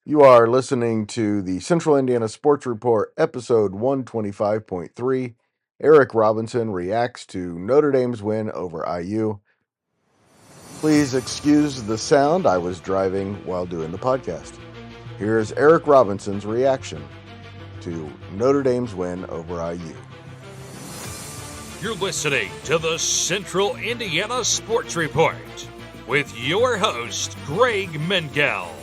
You are listening to the Central Indiana Sports Report, episode 125.3. Eric Robinson reacts to Notre Dame's win over IU. Please excuse the sound. I was driving while doing the podcast. Here's Eric Robinson's reaction to Notre Dame's win over IU. You're listening to the Central Indiana Sports Report with your host, Greg Mengels.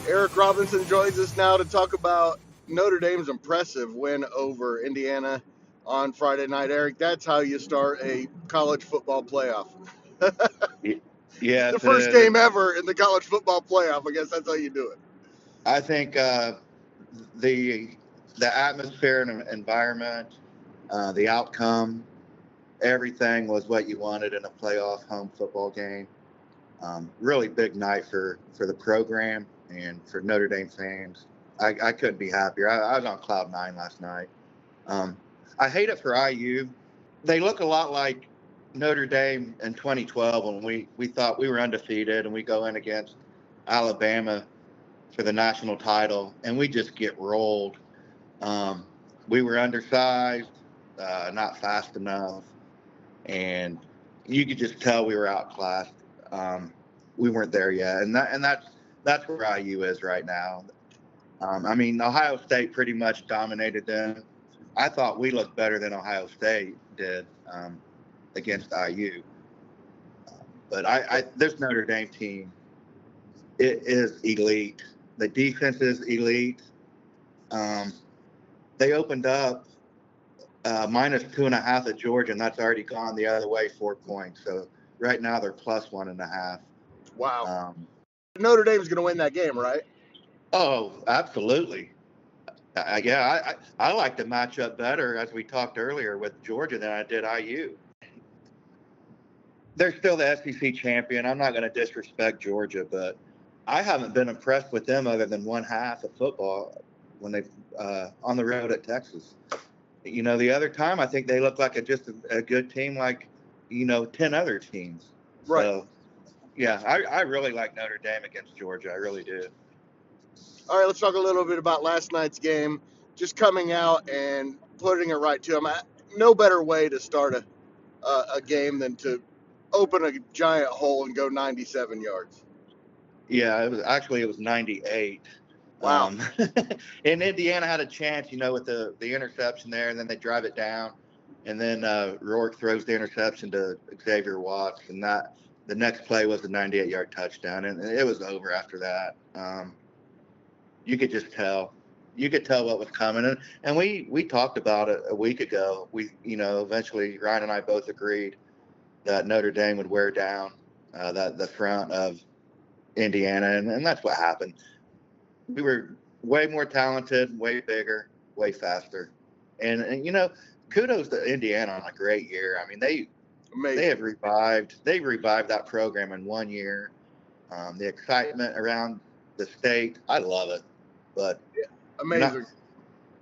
Eric Robinson joins us now to talk about Notre Dame's impressive win over Indiana on Friday night. Eric, that's how you start a college football playoff. Yes, The it first is. game ever in the college football playoff. I guess that's how you do it. I think the atmosphere and environment, the outcome, everything was what you wanted in a playoff home football game. Really big night for the program and for Notre Dame fans. I couldn't be happier. I was on cloud nine last night. I hate it for IU. They look a lot like Notre Dame in 2012 when we thought we were undefeated and we go in against Alabama for the national title and we just get rolled. We were undersized, not fast enough, and you could just tell we were outclassed. We weren't there yet, and that's where IU is right now. I mean, Ohio State pretty much dominated them. I thought we looked better than Ohio State did against IU. But this Notre Dame team, it is elite. The defense is elite. They opened up minus 2.5 at Georgia, and that's already gone the other way, 4 points. So right now they're plus 1.5. Wow. Notre Dame's going to win that game, right? Oh, absolutely. I like the matchup better, as we talked earlier, with Georgia than I did IU. They're still the SEC champion. I'm not going to disrespect Georgia, but I haven't been impressed with them other than one half of football when they on the road at Texas. The other time I think they look like just a good team, like 10 other teams. Right. So yeah, I really like Notre Dame against Georgia. I really do. All right, let's talk a little bit about last night's game. Just coming out and putting it right to them. No better way to start a game than to open a giant hole and go 97 yards. Yeah, it was 98. Wow. And Indiana had a chance, with the interception there, and then they drive it down, and then Rourke throws the interception to Xavier Watts, and the next play was a 98-yard touchdown, and it was over after that. You could just tell. You could tell what was coming, and we talked about it a week ago. Eventually Ryan and I both agreed that Notre Dame would wear down the front of Indiana, and that's what happened. We were way more talented, way bigger, way faster, and kudos to Indiana on a great year. I mean, they have revived that program in 1 year. The excitement around the state, I love it. But yeah, amazing.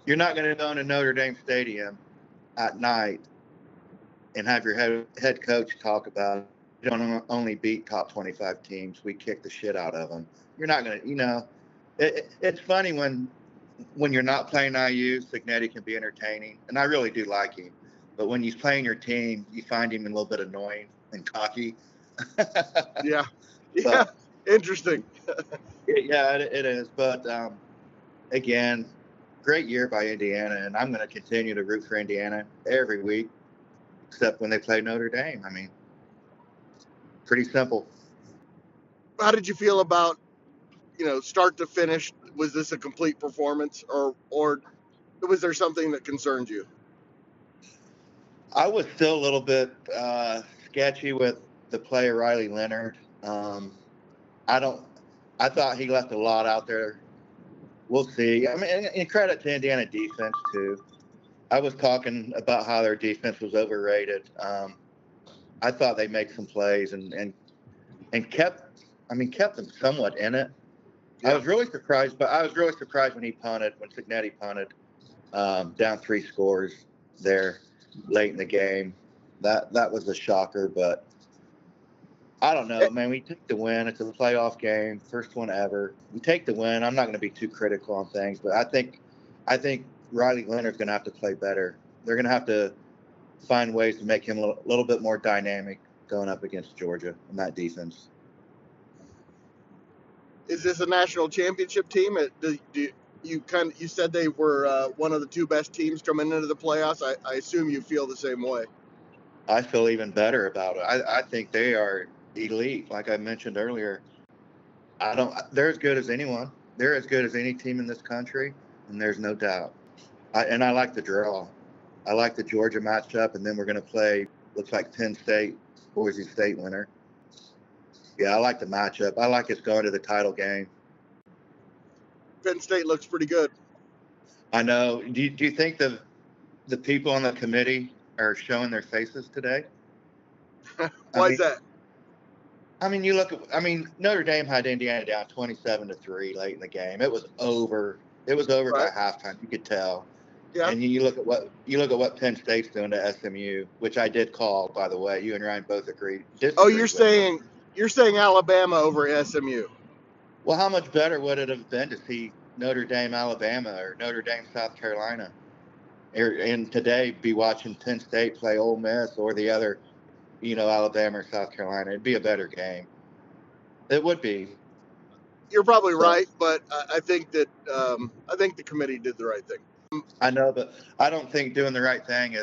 You're not going to go into Notre Dame Stadium at night and have your head coach talk about, we don't only beat top 25 teams, we kick the shit out of them. You're not going to, it's funny when you're not playing IU, Signetti can be entertaining, and I really do like him. But when he's playing your team, you find him a little bit annoying and cocky. Yeah. But, interesting. Yeah, it is. But again, great year by Indiana, and I'm going to continue to root for Indiana every week, except when they play Notre Dame. I mean, pretty simple. How did you feel about, start to finish? Was this a complete performance, or was there something that concerned you? I was still a little bit sketchy with the player Riley Leonard. I thought he left a lot out there. We'll see. I mean, and credit to Indiana defense too. I was talking about how their defense was overrated. I thought they made some plays and kept them somewhat in it. Yeah. I was really surprised when he punted, when Signetti punted down 3 scores there late in the game. That was a shocker, but I don't know, man. We take the win. It's a playoff game, first one ever. We take the win. I'm not going to be too critical on things, but I think Riley Leonard's going to have to play better. They're going to have to find ways to make him a little bit more dynamic going up against Georgia in that defense. Is this a national championship team? You said they were one of the two best teams coming into the playoffs. I assume you feel the same way. I feel even better about it. I think they are elite, like I mentioned earlier. They're as good as anyone. They're as good as any team in this country, and there's no doubt. I like the draw. I like the Georgia matchup, and then we're going to play, looks like Penn State, Boise State winner. Yeah, I like the matchup. I like us going to the title game. Penn State looks pretty good. I know. Do you think the people on the committee are showing their faces today? Why is that? Notre Dame had Indiana down 27-3 late in the game. It was over. It was over Right. by halftime. You could tell. Yeah. And you look at what Penn State's doing to SMU, which I did call, by the way. You and Ryan both agreed. Oh, you're saying Alabama over SMU. Well, how much better would it have been to see Notre Dame, Alabama, or Notre Dame, South Carolina, and today be watching Penn State play Ole Miss or the other, Alabama or South Carolina? It'd be a better game. It would be. You're probably right, but I think that I think the committee did the right thing. I know, but I don't think doing the right thing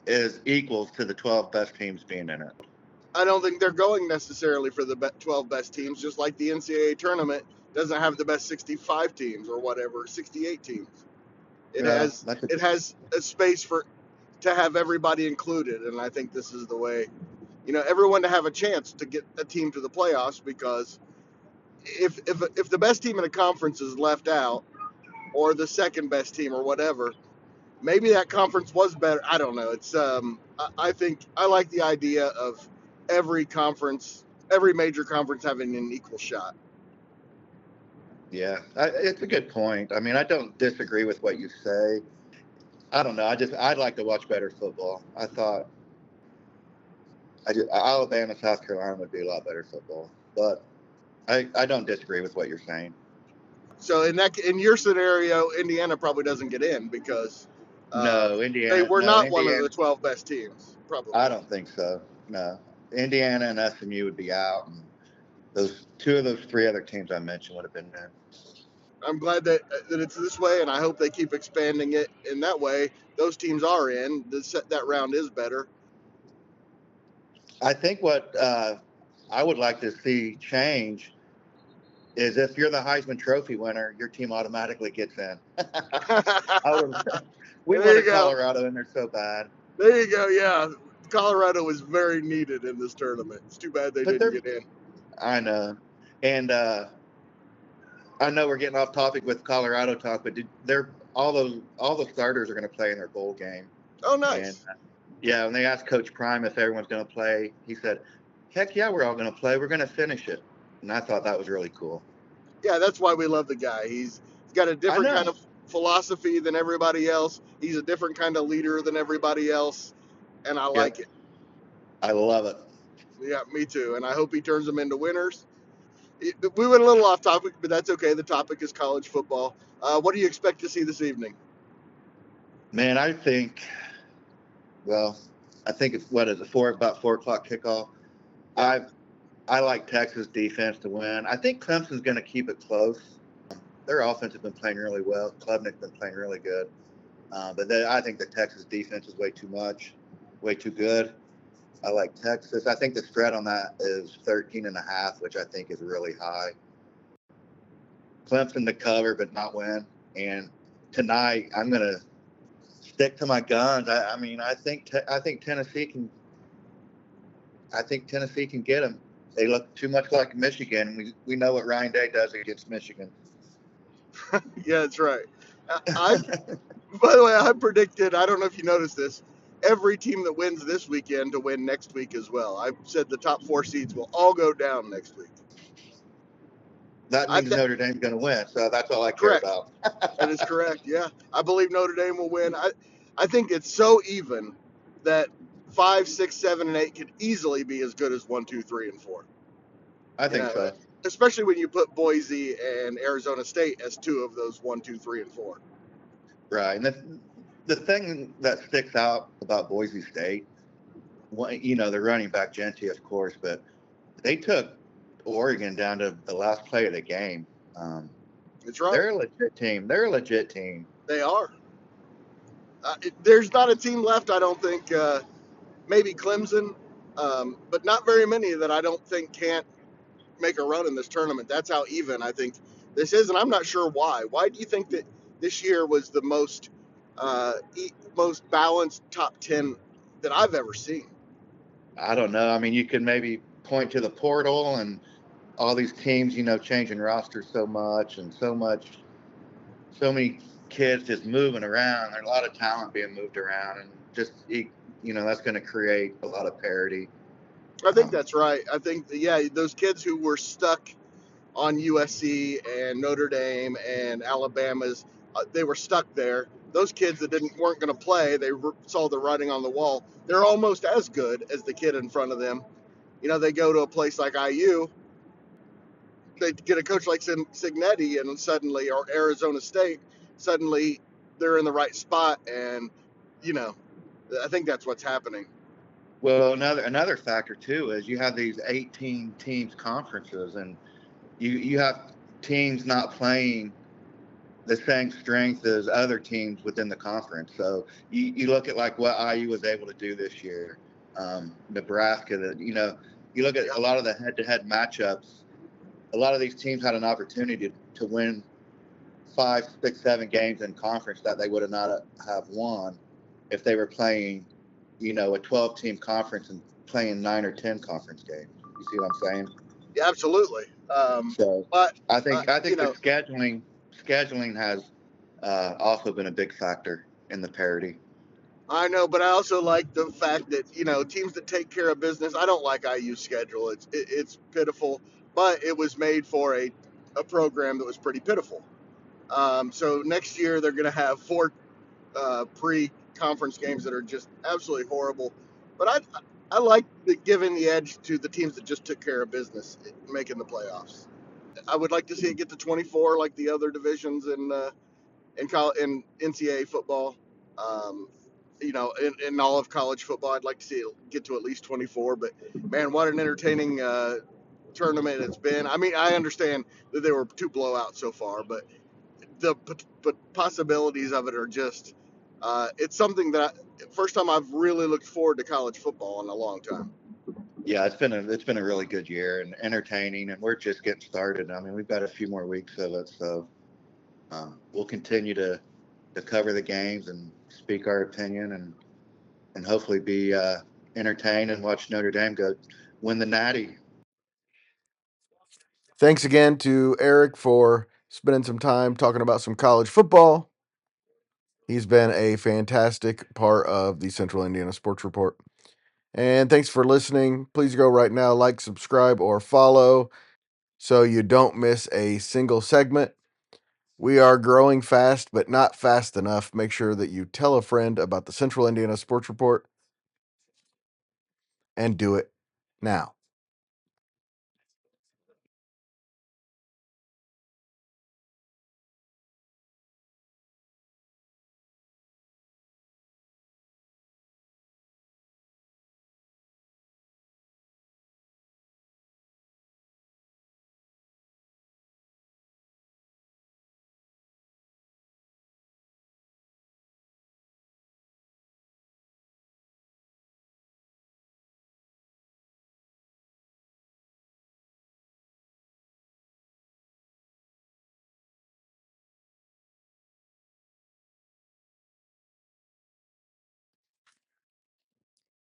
is equals to the 12 best teams being in it. I don't think they're going necessarily for the 12 best teams, just like the NCAA tournament doesn't have the best 65 teams or whatever, 68 teams. It has a space to have everybody included, and I think this is the way, everyone to have a chance to get a team to the playoffs, because if the best team in a conference is left out, or the second best team or whatever, maybe that conference was better. I don't know. It's I think I like the idea of every major conference having an equal shot. Yeah, it's a good point. I mean, I don't disagree with what you say. I don't know. I'd like to watch better football. I thought Alabama, South Carolina would be a lot better football, but I don't disagree with what you're saying. So in your scenario, Indiana probably doesn't get in because no, Indiana. They were not one of the 12 best teams. Probably. I don't think so. No, Indiana and SMU would be out, and two of those three other teams I mentioned would have been there. I'm glad that it's this way, and I hope they keep expanding it in that way. Those teams are in. That round is better. I think what I would like to see change is if you're the Heisman Trophy winner, your team automatically gets in. We wanted Colorado in there so bad. There you go. Yeah, Colorado was very needed in this tournament. It's too bad they didn't get in. I know, and I know we're getting off topic with Colorado talk, but all the starters are going to play in their bowl game. Oh, nice. And, when they asked Coach Prime if everyone's going to play, he said, "Heck yeah, we're all going to play. We're going to finish it." And I thought that was really cool. Yeah, that's why we love the guy. He's got a different kind of philosophy than everybody else. He's a different kind of leader than everybody else, and I like it. I love it. Yeah, me too. And I hope he turns them into winners. We went a little off topic, but that's okay. The topic is college football. What do you expect to see this evening? Man, I think it's about 4 o'clock kickoff. I like Texas defense to win. I think Clemson's going to keep it close. Their offense has been playing really well. Klubnik's been playing really good. But I think the Texas defense is way too good. I like Texas. I think the spread on that is 13.5, which I think is really high. Clemson to cover but not win. And tonight I'm going to stick to my guns. I think Tennessee can. I think Tennessee can get them. They look too much like Michigan. We know what Ryan Day does against Michigan. Yeah, that's right. By the way, I predicted, I don't know if you noticed this, every team that wins this weekend to win next week as well. I said the top 4 seeds will all go down next week. That means Notre Dame's going to win, so that's all I care about. That is correct, yeah. I believe Notre Dame will win. I think it's so even that 5, 6, 7, and 8 could easily be as good as 1, 2, 3, and 4. I think so. Especially when you put Boise and Arizona State as 2 of those 1, 2, 3, and 4. Right. And the thing that sticks out about Boise State, the running back Genty, of course, but they took Oregon down to the last play of the game. That's right. They're a legit team. They are. There's not a team left, I don't think. Maybe Clemson, but not very many that I don't think can't make a run in this tournament. That's how even I think this is, and I'm not sure why. Why do you think that this year was the most balanced top 10 that I've ever seen? I don't know. I mean, you can maybe point to the portal and all these teams, changing rosters so much and so many kids just moving around. There's a lot of talent being moved around, and just that's going to create a lot of parity. I think that's right. I think those kids who were stuck on USC and Notre Dame and Alabama's, they were stuck there. Those kids that weren't going to play, they saw the writing on the wall. They're almost as good as the kid in front of them. They go to a place like IU, they get a coach like Signetti, and suddenly, or Arizona State, suddenly they're in the right spot, and I think that's what's happening. Well, another factor too is you have these 18 teams conferences, and you have teams not playing the same strength as other teams within the conference. So you look at like what IU was able to do this year, Nebraska. That you look at a lot of the head-to-head matchups. A lot of these teams had an opportunity to win 5, 6, 7 games in conference that they would have not have won if they were playing, a 12-team conference and playing 9 or 10 conference games. You see what I'm saying? Yeah, absolutely. But I think the scheduling has also been a big factor in the parity. I know, but I also like the fact that teams that take care of business. I don't like IU's schedule. It's pitiful, but it was made for a program that was pretty pitiful. So next year they're going to have 4 pre-conference games that are just absolutely horrible. But I like giving the edge to the teams that just took care of business, making the playoffs. I would like to see it get to 24 like the other divisions in NCAA football. In all of college football, I'd like to see it get to at least 24. But man, what an entertaining tournament it's been. I mean, I understand that there were 2 blowouts so far, but the possibilities of it are just it's something that first time I've really looked forward to college football in a long time. Yeah, it's been a really good year and entertaining, and we're just getting started. I mean, we've got a few more weeks of it, so we'll continue to cover the games and speak our opinion and hopefully be entertained and watch Notre Dame go win the Natty. Thanks again to Eric for spending some time talking about some college football. He's been a fantastic part of the Central Indiana Sports Report. And thanks for listening. Please go right now, like, subscribe, or follow so you don't miss a single segment. We are growing fast, but not fast enough. Make sure that you tell a friend about the Central Indiana Sports Report and do it now.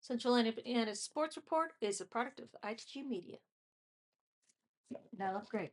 Central Indiana Sports Report is a product of ITG Media. Now, great.